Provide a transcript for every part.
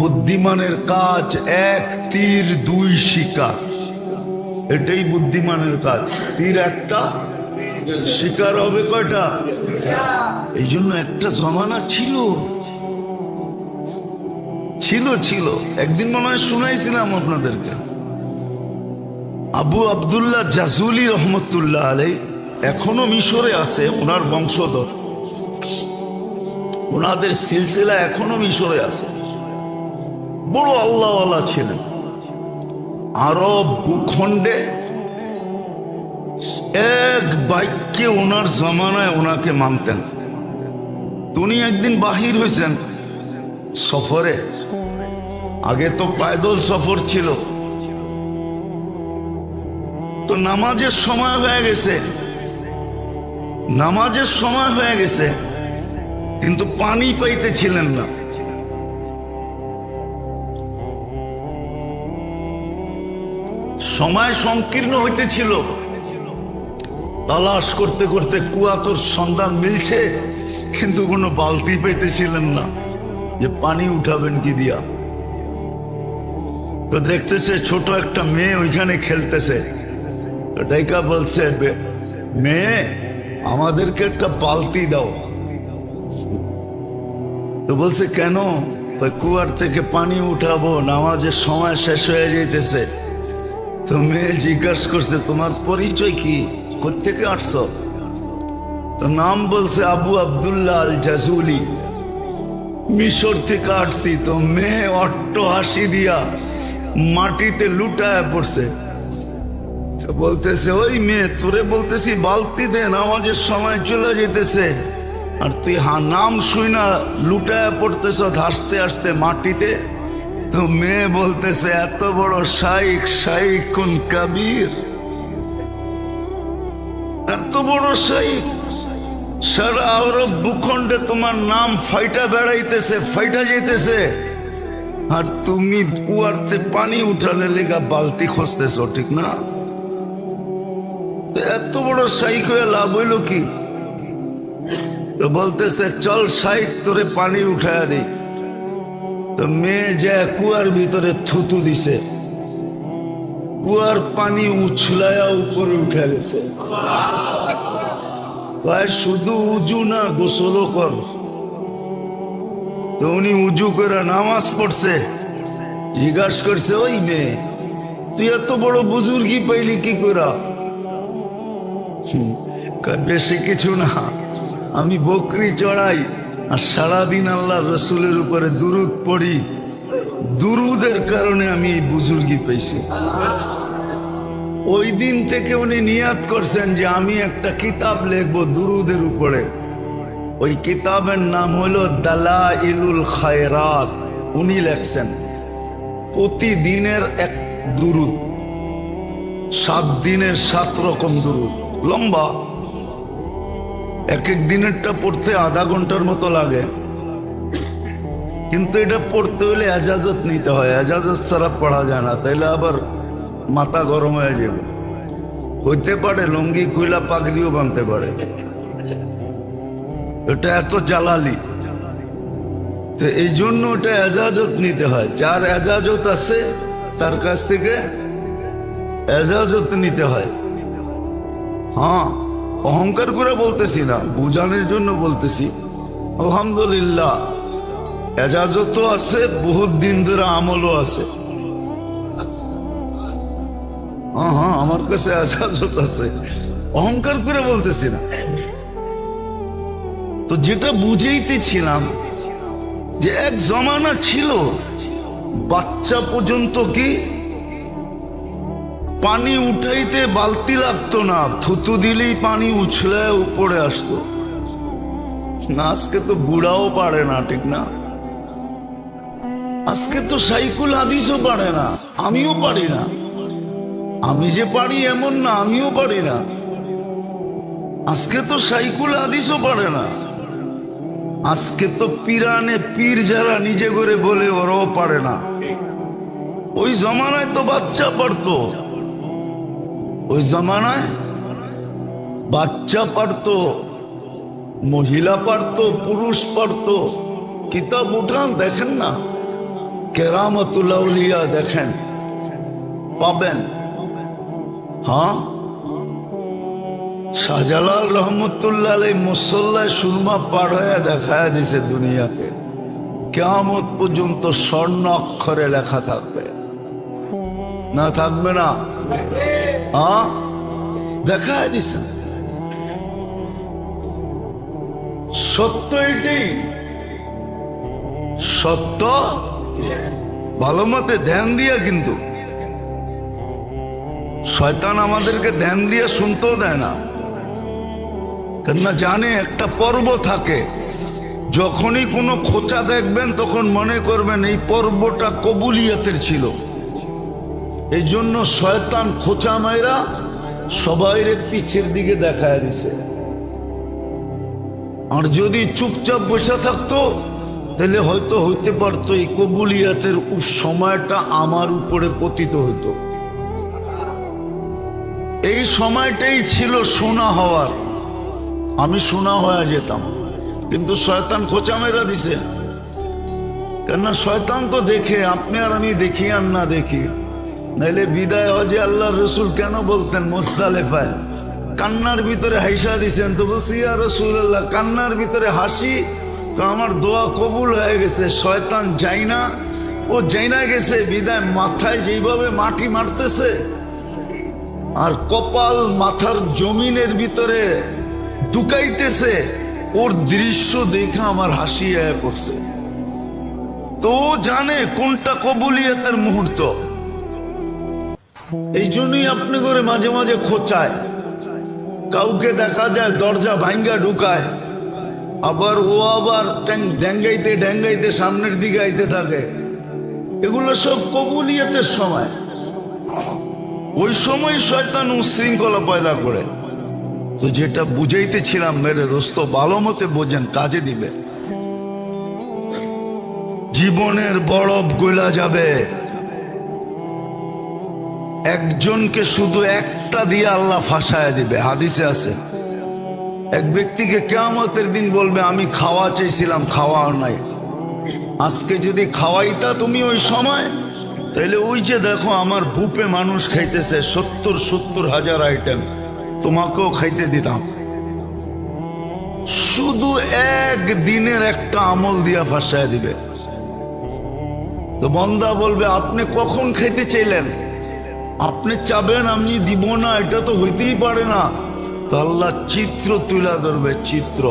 বুদ্ধিমানের কাজ এক তীর দুই শিকার, এটাই বুদ্ধিমানের কাজ। তীর একটা, শিকার হবে কয়টা? এই জন্য একটা জমানা ছিল ছিল ছিল একদিন মনে হয় শুনাইছিলাম আপনাদেরকে, আবু আব্দুল্লাহ জাজুলি রহমতুল্লাহ আলাই এখনো মিশরে আছে, ওনার বংশধর, ওনাদের সিলসিলা এখনো মিশরে আছে। বড় আল্লাহওয়ালা ছিলেন। আরব ভূখণ্ডে এক বাক্যে ওনার জমানায় ওনাকে মানতেন। উনি একদিন বাহির হয়েছেন সফরে, আগে তো পায়দল সফর ছিল, তো নামাজের সময় হয়ে গেছে, নামাজের সময় হয়ে গেছে, কিন্তু পানি পাইতেছিলেন না। সময় সংকীর্ণ হইতেছিল, তালাশ করতে করতে কুয়াতোর সন্ধান মিলছে, কিন্তু কোনো বালতি পাইতেছিলেন না যে পানি উঠাবেন কি দিয়া। তো দেখতেছে ছোট একটা মেয়ে ওইখানে খেলতেছে, ডাইকা বলছে, মেয়ে আমাদেরকে একটা বালতি দাও। তো বলছে কেন? কুয়ার থেকে পানি উঠাবো, নামাজের সময় শেষ হয়ে যাইতেছে। তো মেয়ে জিজ্ঞাসা করছে, তোমার পরিচয় কি, কোত্থেকে আসছো? তো নাম বলছে আবু আব্দুল্লাহ আল জাজুলি, মিশর থেকে আসছি। তো মেয়ে অট্ট হাসি দিয়া মাটিতে লুটায় পড়ছে। তো বলতেছে, ওই মেয়ে তোরে বলতেছি বালতি দে, নামাজের সময় চলে যেতেছে, আর তুই নাম শুই না লুটায় পড়তেছ হাসতে হাসতে মাটিতে। তো মেয়ে বলতেছে, এত বড় শাইখ, শাইখুন কাবীর, এত বড় শাইখ, সারা আরব ভূখণ্ডে তোমার নাম ফাইটা বেড়াইতেছে, ফাইটা যেতেছে, আর তুমি কুয়ারতে পানি উঠালে লেগা বালতি খুঁজতেছ, ঠিক না? এত বড় শাইখ হয়ে লাভ হইল কি? তো বলতেছে, চল শাইখ তোরে পানি উঠায়া দিই। তো মেয়ে যে কুয়ার ভিতরে থুতু দিছে, কুয়ার পানি উছলায়া উপরে উঠে গেছে। কয় শুধু উজু না, গোসলও কর। তো উনি উজু করে নামাজ পড়ছে। জিজ্ঞাসা করছে, ওই মেয়ে তুই এত বড় বুজুর্গি পাইলি কি করা? বেশি কিছু না, আমি বকরি চড়াই আর সারাদিন আল্লাহ রসুলের উপরে দুরুদ পড়ি, দুরুদের কারণে আমি এই বুজুর্গি পেয়েছি। ওই দিন থেকে উনি নিয়াত করছেন যে আমি একটা কিতাব লিখবো দুরুদের উপরে। ওই কিতাবের নাম হলো দালাইলুল খায়রাত। উনি লেখছেন প্রতিদিনের এক দুরুদ, 7 দিনের 7 রকম দুরুদ, লম্বা। এক এক দিনেরটা পড়তে আধা ঘন্টার মতো লাগে, কিন্তু এটা পড়তে হলে এজাজত নিতে হয়, এজাজত ছাড়া পড়া যায় না, তাইলে আবার মাথা গরম হয়ে যাবে। হইতে পারে লুঙ্গি খুইলা পাগড়িও বানতে পারে, এটা এত জালালি। তো এই জন্য ওটা এজাজত নিতে হয়, যার এজাজত আছে তার কাছ থেকে এজাজত নিতে হয়। হ্যাঁ, অহংকার করে বলতেছি না, বুঝানোর জন্য বলতেছি। আলহামদুলিল্লাহ এজাজতও আছে, বহুত দিন ধরে আমলও আছে। হ্যাঁ, আমার কাছে এজাজত আছে, অহংকার করে বলতেছি না। তো যেটা বুঝাইতেছিলাম যে এক জমানা ছিল বাচ্চা পর্যন্ত কি পানি উঠাইতে বালতি লাগতো না, থুতু দিলেই পানি উছলে উপরে আসতো। আজকে তো বুড়াও পারে না, ঠিক না? আজকে তো সাইকুল হাদিসও পারে না, আমিও পারি না। আমি যে পারি এমন না, আমিও পারি না। আজকে তো সাইকুল হাদিসও পারে না। আজকে তো পিরানে পীর যারা নিজে করে বলে ওরাও পারে না। ওই জমানায় তো বাচ্চা পারতো, ওই জমানায় বাচ্চা পারতো, মহিলা পারতো, পুরুষ পারতো। কিতাব উঠান দেখেন না, কেরামতুল আউলিয়া দেখেন, পাবেন। হ্যাঁ, শাহজালাল রহমতুল্লাহ আলাইহি মুসল্লায় সুরমা পার হয়ে দেখায় দিছে দুনিয়াকে, কিয়ামত পর্যন্ত স্বর্ণ অক্ষরে লেখা থাকবে না? থাকবে না? হ্যাঁ, দেখায় দিছে। সত্য এটাই, সত্য। ভালো মতে ধ্যান দিয়া, কিন্তু শয়তান আমাদেরকে ধ্যান দিয়ে শুনতেও দেয় না, কেননা জানে একটা পর্ব থাকে। যখনই কোনো খোঁচা দেখবেন তখন মনে করবেন এই পর্বটা কবুলিয়তের ছিল। এই জন্য শয়তান খোঁচা মাইরা সবাইরে পিছের দিকে দেখায় দিছে। আর যদি চুপচাপ বসে থাকতো তাহলে হয়তো হইতে পারতো এই কবুলিয়তের সময়টা আমার উপরে পতিত হইতো। এই সময়টাই ছিল সোনা হওয়ার, আমি সোনা হয়ে যেতাম। কিন্তু শয়তান খোঁচা মেরা দিছে, কেননা শয়তান তো দেখে, আপনি আর আমি দেখি আর না দেখি। নাইলে বিদায় হজে আল্লাহর রসুল কেন বলতেন মুজদালিফায় কান্নার ভিতরে হাসা দিছেন? তো বলছি ইয়া রাসূলুল্লাহ, কান্নার ভিতরে হাসি, আমার দোয়া কবুল হয়ে গেছে। শয়তান যাই না, ও যাই না গেছে বিদায় মাথায় যেইভাবে মাটি মারতেছে আর কপাল মাথার জমিনের ভিতরে দুকাইতেছে, ওর দৃশ্য দেখে আমার হাসি আয়া পড়ছে। তো জানে কোনটা কবুলিয়তের মুহূর্ত। এই জন্যই আপনি করে মাঝে মাঝে খোঁচায়, কাউকে দেখা যায় দরজা ভাঙ্গা ঢুকায়, আবার ও আবার ড্যাঙ্গাইতে ড্যাঙ্গাইতে সামনের দিকে আইতে থাকে। এগুলো সব কবুলিয়তের সময়। ওই সময় শয়তান উশৃঙ্খলা পয়দা করে। তো যেটা বুঝাইতেছিলাম মেরে দোস্ত, ভালো মতে বোঝেন, কাজে দিবে। জীবনের বরফ গলা যাবে, একজনকে শুধু একটা দিয়ে আল্লাহ ফাঁসায় দিবে। হাদিসে আছে, এক ব্যক্তিকে কিয়ামতের দিন বলবে আমি খাওয়া চাইছিলাম, খাওয়াও নাই। আজকে যদি খাওয়াইতা তুমি ওই সময়, তাহলে ওই যে দেখো আমার বুপে মানুষ খাইতেছে 70 হাজার আইটেম, তোমাকেও খাইতে দিতাম। শুধু এক দিনের একটা আমল দিয়া ফাঁসায় দিবে। তো বন্দা বলবে আপনি কখন খাইতে চাইলেন? আপনি চাবেন আমি দিব না, এটা তো হইতেই পারে না। তো আল্লাহ চিত্র তুলে ধরবে, চিত্র।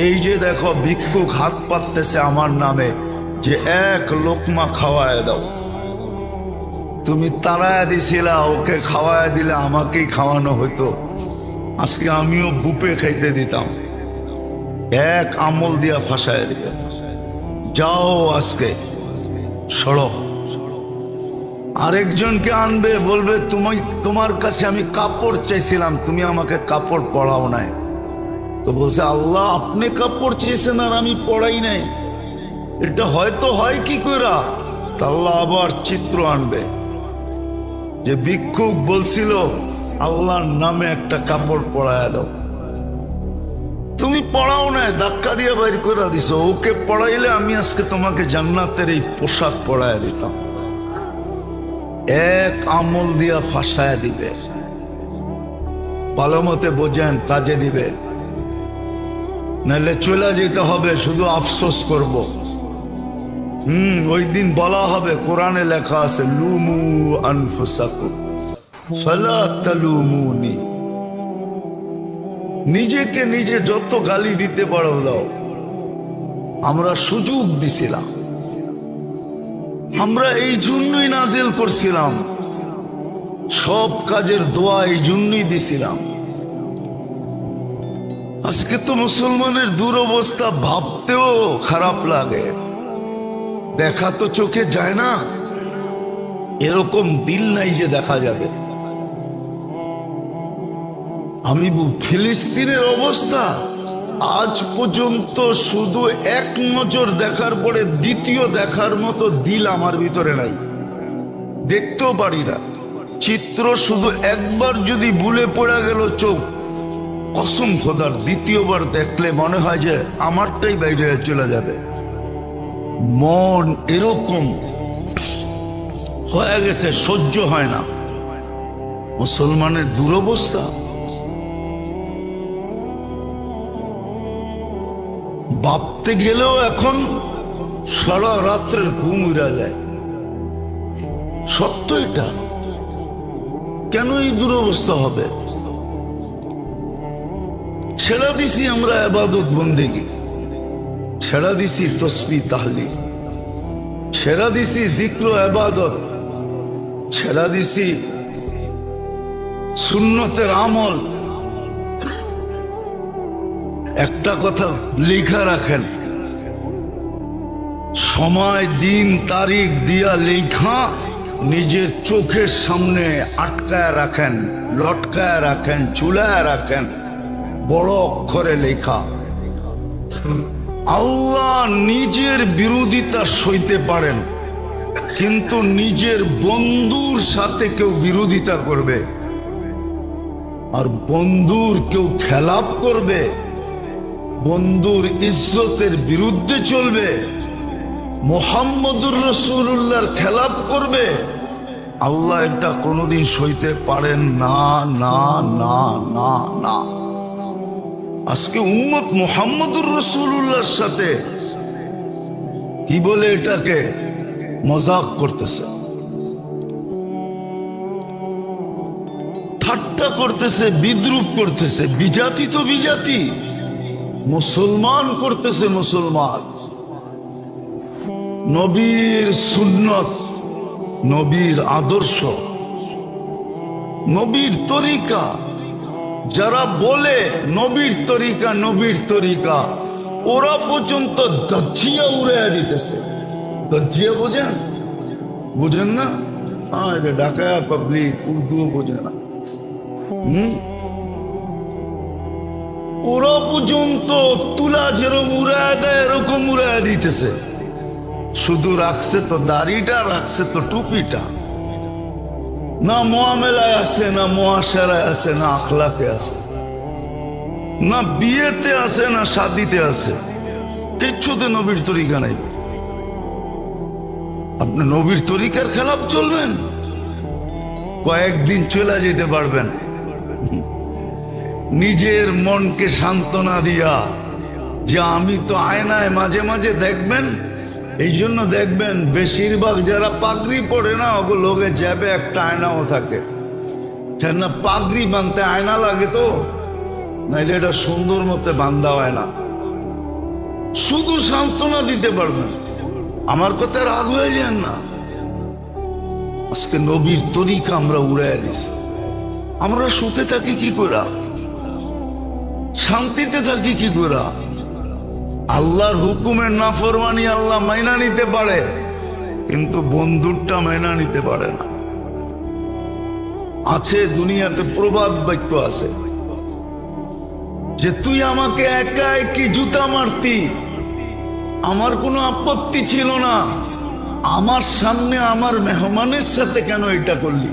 এই যে দেখো ভিক্ষুক হাত পাততেছে আমার নামে, যে এক লোকমা খাওয়ায় দাও। তুমি তাড়ায় দিছিলা, ওকে খাওয়ায় দিলে আমাকেই খাওয়ানো হইতো, আজকে আমিও বুপে খাইতে দিতাম। এক আমল দিয়া ফাঁসায় দিবে, যাও আজকে সড়ো। আরেকজনকে আনবে, বলবে তোমার কাছে আমি কাপড় চাইছিলাম, তুমি আমাকে কাপড় পরাও নাই। তো বলছে আল্লাহ আপনি কাপড় চেয়েছেন আর আমি পড়াই নাই, এটা হয়তো হয় কি কইরা? তা আল্লাহ আবার চিত্র আনবে, যে ভিক্ষুক বলছিল আল্লাহর নামে একটা কাপড় পরায় দাও, তুমি পড়াও নাই, ধাক্কা দিয়ে বাইর করে দিছো। ওকে পড়াইলে আমি আজকে তোমাকে জান্নাতের এই পোশাক পরায় দিতাম। এক আমল দিয়া ফাঁসায় দিবে। ভালো মতে বোঝেন, কাজে দিবে, নাহলে চলে যেতে হবে, শুধু আফসোস করব। ওই দিন বলা হবে, কোরআনে লেখা আছে লুমু আনফুসাকুম ফালা তালুমুনি। নিজেকে নিজে যত গালি দিতে পারো দাও। আমরা সুযোগ দিছিলাম, আমরা এই জন্যই নাজিল করছিলাম, সব কাজের দোয়া এই জন্যই দিছিলাম। আজকে তো মুসলমানের দুরবস্থা ভাবতেও খারাপ লাগে। দেখা তো চোখে যায় না, এরকম দিল নাই যে দেখা যাবে। আমি ফিলিস্তিনের অবস্থা আজ পর্যন্ত শুধু এক নজর দেখার পরে দ্বিতীয় দেখার মতো দিল আমার ভিতরে নাই, দেখতেও পারি না। চিত্র শুধু একবার যদি ভুলে পড়ে গেল চোখ, কসম খোদার দ্বিতীয়বার দেখলে মনে হয় যে আমারটাই বাইরে চলে যাবে। মন এরকম হয়ে গেছে, সহ্য হয় না। মুসলমানের দুরবস্থা। ভাবতে গেলেও এখন সারা রাত্রের ঘুম উড়া যায়। সত্য এটা। কেন এই দুরবস্থা হবে? ছেড়া দিছি আমরা ইবাদত বন্দেগী, ছেড়া দিছি তসবিহ তাহলিল, ছেড়া দিছি জিক্র ইবাদত, ছেড়া দিছি সুন্নতের আমল। একটা কথা লেখা রাখেন, সময় দিন তারিখ দিয়া লেখা নিজের চোখের সামনে আটকায় রাখেন, লটকায় রাখেন, ঝুলায় রাখেন, বড় অক্ষরে লেখা। আল্লাহ নিজের বিরোধিতা সইতে পারেন, কিন্তু নিজের বন্ধুর সাথে কেউ বিরোধিতা করবে আর বন্ধুর কেউ খেলাপ করবে, বন্ধুর ইজ্জতের বিরুদ্ধে চলবে, মুহাম্মদুর রাসূলুল্লাহর খেলাপ করবে, আল্লাহ এটা কোনোদিন সইতে পারেন না, না, না, না, না। আজকে উম্মত মুহাম্মদুর রাসূলুল্লাহর সাথে কি বলে এটাকে মজাক করতেছে, ঠাট্টা করতেছে, বিদ্রুপ করতেছে। বিজাতি তো বিজাতি, মুসলমান করতেছে মুসলমান। নবীর সুন্নত, নবীর আদর্শ, নবীর তরিকা যারা বলে নবীর তরিকা, নবীর তরিকা, ওরা পর্যন্ত গজ্জিয়া উড়াইয়া দিতেছে। গজ্জিয়া বোঝেন? বুঝেন না? হ্যাঁ, এটা ঢাকা পাবলিক উর্দুও বোঝে না। ওরা পর্যন্ত তুলা যেরকম উড়ায় দেয় এরকম উড়াইয়া দিতেছে। শুধু রাখছে তো দাড়িটা, রাখছে তো টুপিটা। না মুআমেলায় আছে, না মুআশারায় আছে, না আখলাকে আছে, না বিয়েতে আছে, না শাদিতে আছে। কিচ্ছুতে নবীর তরিকা নাই। আপনি নবীর তরিকার খেলাফ চলবেন, কয়েকদিন চলে যেতে পারবেন। নিজের মনকে সান্ত্বনা দিয়া যে আমি তো আয়নায় মাঝে মাঝে দেখবেন। এই জন্য দেখবেন বেশিরভাগ যারা পাগড়ি পড়ে না, ওগুলো লোকে যাবে একটা আয়নাও থাকে না। পাগড়ি বাঁধতে আয়না লাগে তো, নাইলে এটা সুন্দর মতো বান্ধা হয় না। শুধু সান্ত্বনা দিতে পারবেন। আমার কথা রাগ হয়ে যান না। আজকে নবীর তরিকা আমরা উড়াইয়া দিছি। আমরা সুখে থাকি কি করে, শান্তিতে থাকি কি করে? আল্লাহর হুকুমের নাফরমানি আল্লাহ মাইনা নিতে পারে, কিন্তু বন্ধুরটা মাইনা নিতে পারে না। আছে দুনিয়াতে প্রবাদ বাক্য আছে যে তুই আমাকে একা একই জুতা মারতি, আমার কোনো আপত্তি ছিল না, আমার সামনে আমার মেহমানের সাথে কেন এটা করলি?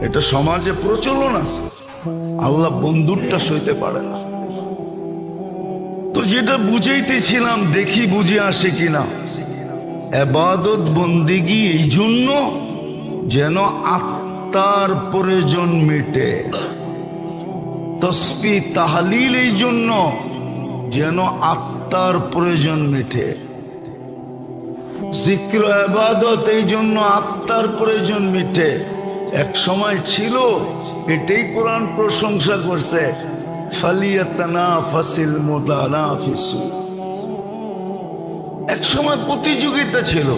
এটা সমাজে প্রচলন আছে। আল্লাহ বন্ধুরটা সইতে পারে না। তো যেটা বুঝাইতেছিলাম, দেখি বুঝে আসে কিনা। ইবাদত বন্দেগী এই জন্য যেন আত্মার প্রয়োজন মিটে, তসবিহ তাহলিল এই জন্য যেন আত্মার প্রয়োজন মিটে, জিক্র ইবাদত এই জন্য আত্মার প্রয়োজন মিটে। এক সময় ছিল, এটাই কোরআন প্রশংসা করছে, ফালিয়াতানাফাসিল মুতানাফিসু। এক সময় প্রতিযোগিতা ছিল,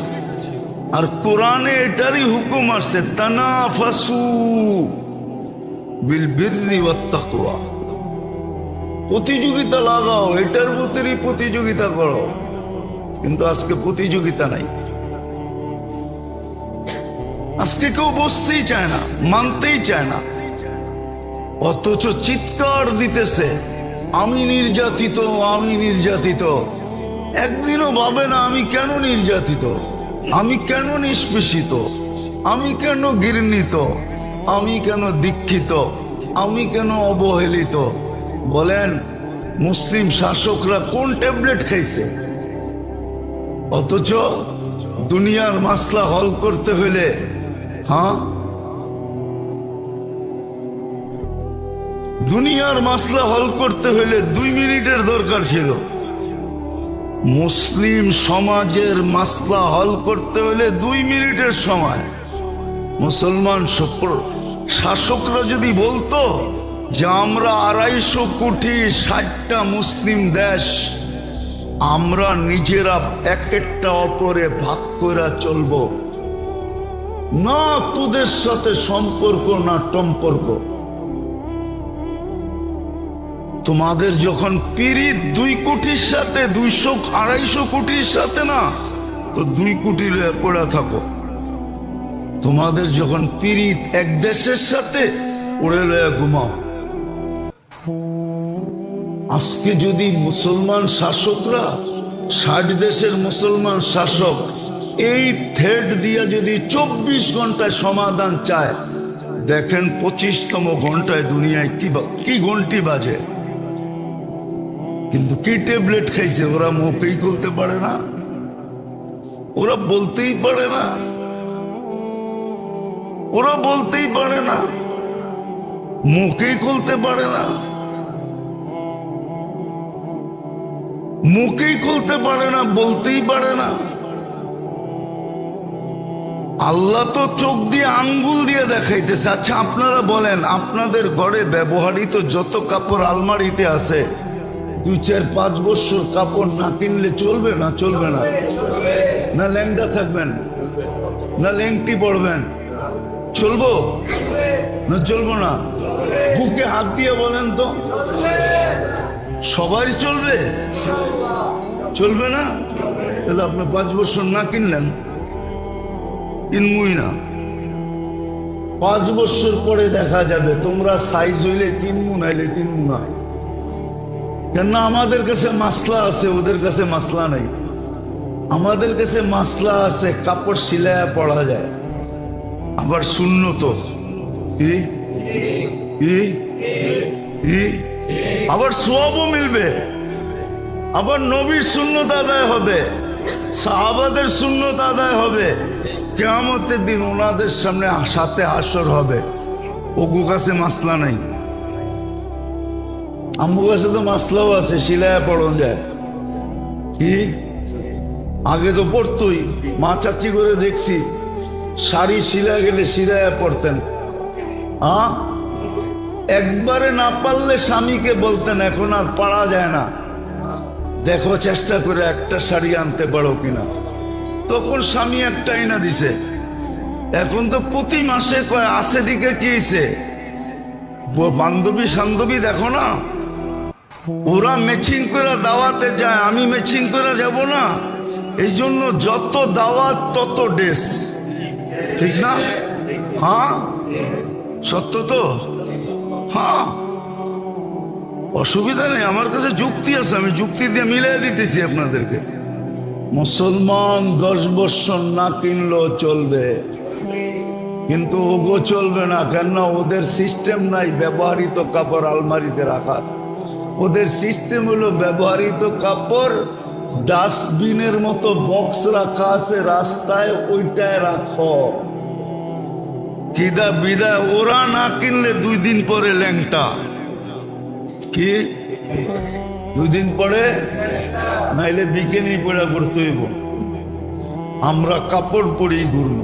আর কোরআনে এটারই হুকুম আসছে, তানাফাসু বিল বিররি ওয়াত তাকওয়া। প্রতিযোগিতা লাগাও, এটার ভিতরেই প্রতিযোগিতা করো। কিন্তু আজকে প্রতিযোগিতা নাই। আজকে কেউ বসতেই চায় না, মানতেই চায় না, অথচ চিৎকার দিতেছে আমি নির্যাতিত, আমি নির্যাতিত। একদিনও ভাবে না আমি কেন নির্যাতিত, আমি কেন নিষ্পেষিত, আমি কেন ঘৃণিত, আমি কেন দীক্ষিত, আমি কেন অবহেলিত। বলেন মুসলিম শাসকরা কোন ট্যাবলেট খাইছে? অথচ দুনিয়ার মাসলা হল করতে হলে দুনিয়ার মাসলা হল করতে হলে 2 মিনিটের দরকার ছিল। মুসলিম সমাজের মাসলা হল করতে হলে 2 মিনিটের সময়। মুসলমান শাসকরা যদি বলতো যে আমরা 250 কোটি 60টা মুসলিম দেশ, আমরা নিজেরা একটা অপরে ভাগ করে চলবো না, তোদের সাথে সম্পর্ক না টম্পর্ক। তোমাদের যখন পীড়িত 2 কোটির সাথে 200-250 কোটির সাথে না, তো 2 কোটি লয়ে পড়া থাকো। তোমাদের যখন পীড়িত এক দেশের সাথে, ওড়ে লয়ে ঘুমাও। আজকে যদি মুসলমান শাসকরা 60 দেশের মুসলমান শাসক এই থ্রেড দিয়া যদি 24 ঘন্টায় সমাধান চায়, দেখেন 25তম ঘন্টায় দুনিয়ায় কি ঘন্টি বাজে। কিন্তু কি ট্যাবলেট খাইছে, ওরা মুখেই খুলতে পারে না, ওরা বলতেই পারে না, ওরা বলতেই পারে না, মুখেই খুলতে পারে না, মুখেই খুলতে পারে না, বলতেই পারে না। আল্লাহ তো চোখ দিয়ে আঙ্গুল দিয়ে দেখাইতেছে। আচ্ছা আপনারা বলেন, আপনাদের ঘরে ব্যবহৃত যত কাপড় আলমারিতে আছে, 2-4-5 বছর কাপড় না কিনলে চলবে না? চলবে না? না ল্যাংটা থাকবেন, না ল্যাংটি পড়বেন? চলবো না চলবো না? বুকে হাত দিয়ে বলেন তো, সবাই চলবে? চলবে না? তাহলে আপনি 5 বছর না কিনলেন, কিনবই না। 5 বছর পরে দেখা যাবে তোমরা সাইজ হইলে কিনবো, নাইলে কিনবো না। কেন? আমাদের কাছে মাসলা আছে, ওদের কাছে মাসলা নাই। আমাদের কাছে মাসলা আছে, কাপড় সিলায়া পড়া যায়, আবার সুন্নত আবার সওয়াবও মিলবে, আবার নবীর সুন্নত আদায় হবে, সাহাবাদের সুন্নত আদায় হবে। কিয়ামতের দিন ওনাদের সামনে সাথে হাসর হবে। ওগু কাছে মাসলা নাই, আম্মু কাছে তো মাসলাও আছে, সিলায়া পড়ন যায়। কি আগে তো পড়তোই, মা চাচি করে দেখছি শাড়ি সিলা গেলে সিলায়া পড়তেন। একবারে না পারলে স্বামীকে বলতেন, এখন আর পারা যায় না, দেখো চেষ্টা করে একটা শাড়ি আনতে পারো কিনা। তখন স্বামী একটাই না দিছে। এখন তো প্রতি মাসে কয় আসে দিকে কি হয়েছে, বান্ধবী সান্ধবী দেখো না, ওরা ম্যাচিং করে দাওয়াতে যায়, আমি ম্যাচিং করে যাব না। এই জন্য যত দাওয়াত তত ড্রেস, ঠিক না? হ্যাঁ সত্য তো? হ্যাঁ, অসুবিধা নেই, আমার কাছে যুক্তি আছে, আমি যুক্তি দিয়ে মিলাই দিতেছি আপনাদেরকে। মুসলমান 10 বছর না কিনলেও চলবে, কিন্তু ওগো চলবে না। কেন? ওদের সিস্টেম নাই ব্যবহৃত কাপড় আলমারিতে রাখার। ওদের সিস্টেম হলো ব্যবহৃত কাপড় ডাস্টবিনের মতো বক্স রাখা আছে রাস্তায়, ওইটায় রাখো। কিদা বিদায় ওরা না কিনলে 2 দিন পরে ল্যাংটা। কি 2 দিন পরে? নাইলে বিকেনি পড়া করতে হইব। আমরা কাপড় পরেই ঘুরব।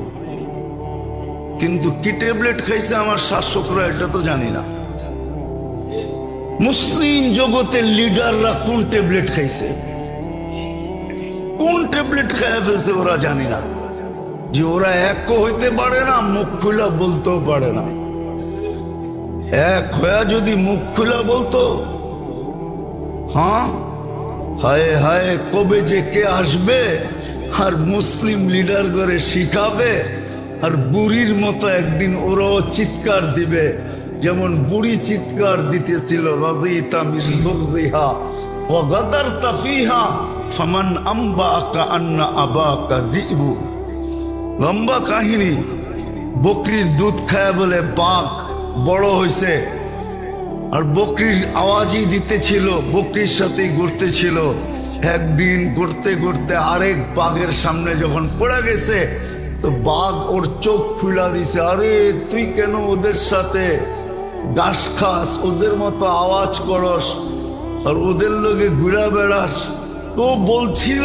কিন্তু কি ট্যাবলেট খাইছে আমার শাসকরা, এটা তো জানি না। মুসলিম জগতের লিডাররা কোন ট্যাবলেট খাইছে, কোন ট্যাবলেট খাইয়া ফেলছে ওরা জানি না। যে ওরা এক হইতে পারে না, মুখ খুলা বলতেও পারে না। এক হয়ে যদি মুখ খুলা বলতো, হ্যাঁ হায় হায় কবে যে কে আসবে আর মুসলিম লিডার করে শিখাবে, আর বুড়ির মতো একদিন ওরাও চিৎকার দিবে, যেমন বুড়ি চিৎকার দিতেছিল, রাদিতা মিন দুররিহা ওয়া গাদারতা ফিহা ফামান আম্বাকা আন্না আবাকা যিবু। লম্বা কাহিনী। বকরির দুধ খায় বলে বাঘ বড় হয়েছে, আর বকরির আওয়াজই দিতেছিল, বকরির সাথেই ঘুরতেছিল। একদিন করতে করতে আরেক বাঘের সামনে যখন পড়ে গেছে, তো বাঘ ওর চোখ ফুলা দিছে, আরে তুই কেন ওদের সাথে ঘাস খাস, ওদের মতো আওয়াজ করস আর ওদের লোকে ঘুরা বেড়াস। তো বলছিল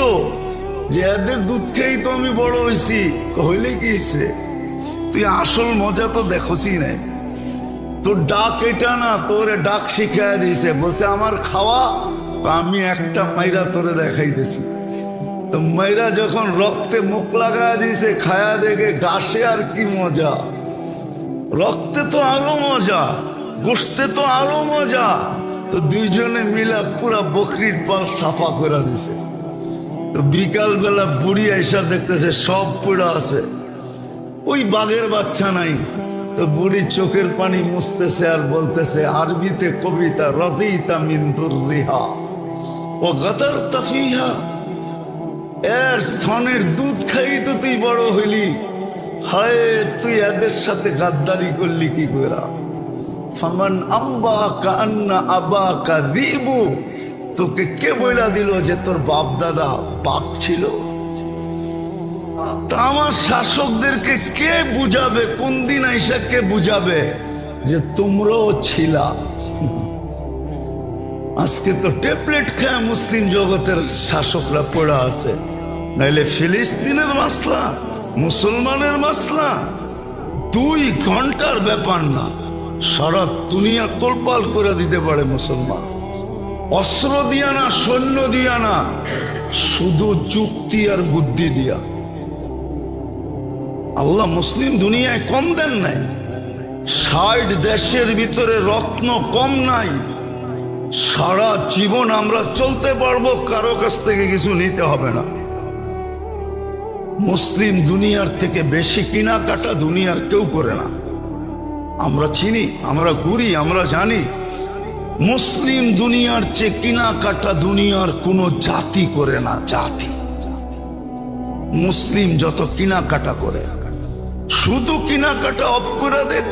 যে এদের দুধ খেয়েই তো আমি বড় হয়েছি। হইলে কি হয়েছে, তুই আসল মজা তো দেখোসই নাই। তোর ডাক এটা না, তোরে ডাক শিখাই দিয়েছে, বলছে আমার খাওয়া, আমি একটা মাইরা তোরে দেখাইতেছি। তো মাইরা যখন রক্তে মুখ লাগা দিয়েছে, খায়া দেখে ঘাসে আর কি মজা, রক্তে তো আরো মজা, গোশতে তো আরো মজা। তো দুইজনে মিলা পুরা বকরির পাল সাফা করে দিছে। তো বিকাল বেলা বুড়ি আইসা দেখতেছে সব পুরা আছে, ওই বাঘের বাচ্চা নাই। তো বুড়ি চোখের পানি মুছতেছে আর বলতেছে আরবিতে কবিতা, রদিতা মিন দুররিহা ও গাদারতা ফিহা, এর স্তনের দুধ খাই তো তুই বড় হইলি, হায় তুই এদের সাথে গাদ্দারি করলি কি করে। ফামান আম্বাকা আন্না আবাকা দিবু, তোকে কে বইলা দিল যে তোর বাপ দাদা বাঘ ছিল? তা আমার শাসকদেরকে কে বুঝাবে, কোন দিন আইসা কে বুঝাবে যে তোমরাও ছিলা? আজকে তো ট্যাবলেট খায় মুসলিম জগতের শাসকরা পড়া আছে, নাইলে ফিলিস্তিনের মাসলা, মুসলমানের মাসলা 2 ঘন্টার ব্যাপার না, সারা দুনিয়া তোলপাল করে দিতে পারে মুসলমান। অস্ত্র দিয়া না, সৈন্য দিয়া না, শুধু যুক্তি আর বুদ্ধি দিয়া। আল্লাহ মুসলিম দুনিয়ায় কম দেন নাই, 60 দেশের ভিতরে রত্ন কম নাই। সারা জীবন আমরা চলতে পারবো, কারো কাছ থেকে কিছু নিতে হবে না। মুসলিম দুনিয়ার থেকে বেশি কেনাকাটা দুনিয়ার কেউ করে না। আমরা চিনি, আমরা ঘুরি, আমরা জানি মুসলিম দুনিয়ার চেয়ে কেনাকাটা দুনিয়ার কোনো জাতি করে না। জাতি মুসলিম যত কেনাকাটা করে, শুধু কেনাকাটা অফ করে দেখ,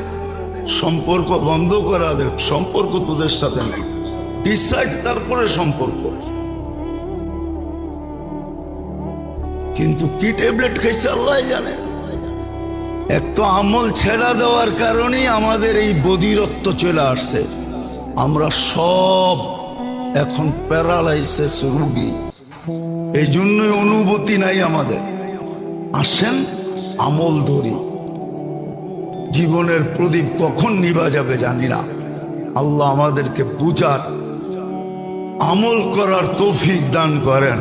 সম্পর্ক বন্ধ করা দেখ, সম্পর্ক তোদের সাথে নেই, ডিসাইড তারপরে সম্পর্ক। কিন্তু কি ট্যাবলেট খাইছে আল্লাহ জানে। এক তো আমল ছেড়া দেওয়ার কারণেই আমাদের এই বধিরত্ব চলে আসছে। আমরা সব এখন প্যারালাইসিস রোগী, এই জন্যই অনুভূতি নাই আমাদের। আসেন আমল ধরি, জীবনের প্রদীপ কখন নিভা যাবে জানি না। আল্লাহ আমাদেরকে বুঝার, আমল করার তৌফিক দান করেন।